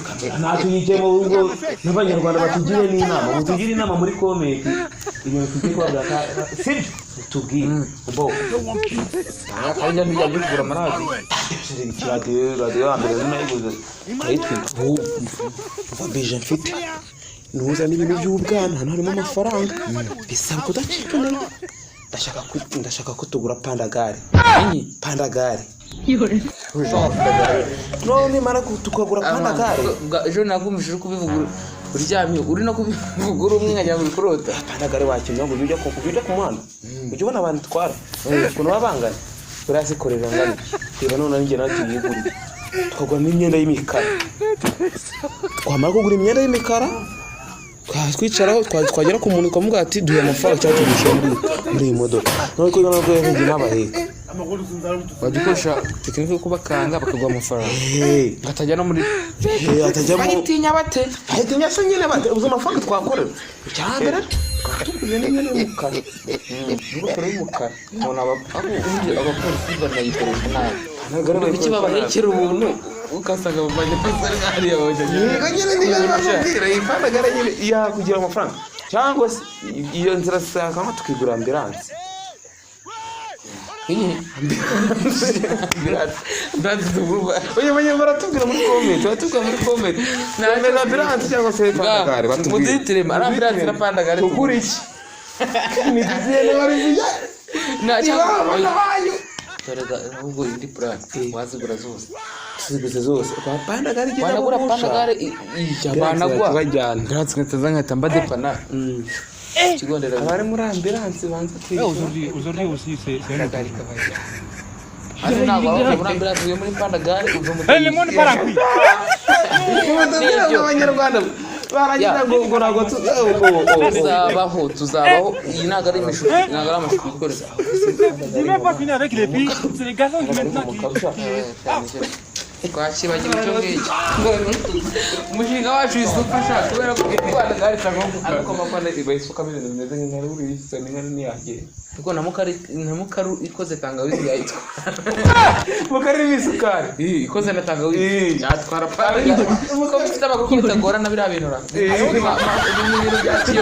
kamera natwe yijemo ngo n'abanyarwanda batugire n'inama mutugire inama muri comment ibintu tugiye kwabaka sibyo tubwire bo kandi njya kugura amarazi radio ambere n'ayiguze kayitwika beje mfite nuza n'ibintu by'ubwana hano harimo amafaranga bisaba kudacika ndashaka ko tugura pandagare none mara tukagura pandagare ejo nagumishije kubivuga uryamye uri no kubivuga umwe nkajya muri kurota pandagare wakinye ngo ujya ku muhanda ujye ubona abantu twara kuno babangana barazikorera ngani reba none njye natwe yigurira twagura n'imyenda y'imikara twamara kugura imyenda y'imikara twicaraho twagera ku muntu ukavuga ati duhe amafaranga cyangwa tugisha muri iyi modoka none ko nabwo yahingiye n'abaheka bagikoresha tekinike yo kubakanga bakaguha amafaranga atajya no muri atajya mu bagitinya bate ahitinya se nyine bate uzo amafaranga twakorera cyambere tukuze n'ingene y'umukara n'ingofero y'umukara none abapolisi banayikoresha nabi biki babahekera ubuntu ukasanga bamanye kwizera nk'ari yaboje nyine ipandagara nyine kugira amafaranga cyangwa se iyo nzira sakama tukigura ambulance oye baratubwira muri comment na ambulance cyangwa se pandagare batubwire ambulance na pandagare tugura iki ni dizene bari bijya na cyangwa Terega ahubwo indi plan wazigura zose kwa pandagare wanagura pandagare banagwa bajyana gratse natazanga tambade pana kigondera abari muri ambulance banza kwiga aujourd'hui aussi c'est pandagare kabaye ari nabo muri ambulance yo muri pandagare uzo mu le monde part en couille abanyarwanda baragira ngo nago tuzabaho iyi naga ari imishuti naga ari amashuti ikoreza je vais pas finir avec les filles c'est les garçons qui maintenant kwakibagira icyo ngicyo umushinga wacu isufasha kubera ko pandagare cyangwa ariko mapana ibayisuka ibintu bimeze nk'intare uri isa n'ingane niyagiye kuko namukaru ikoze tangawizi yayitwa mukari bisukari ikoze na tangawizi yatwara pandagare uko bifite abagukubita ngora na biriya bintu ra ibintu byaciye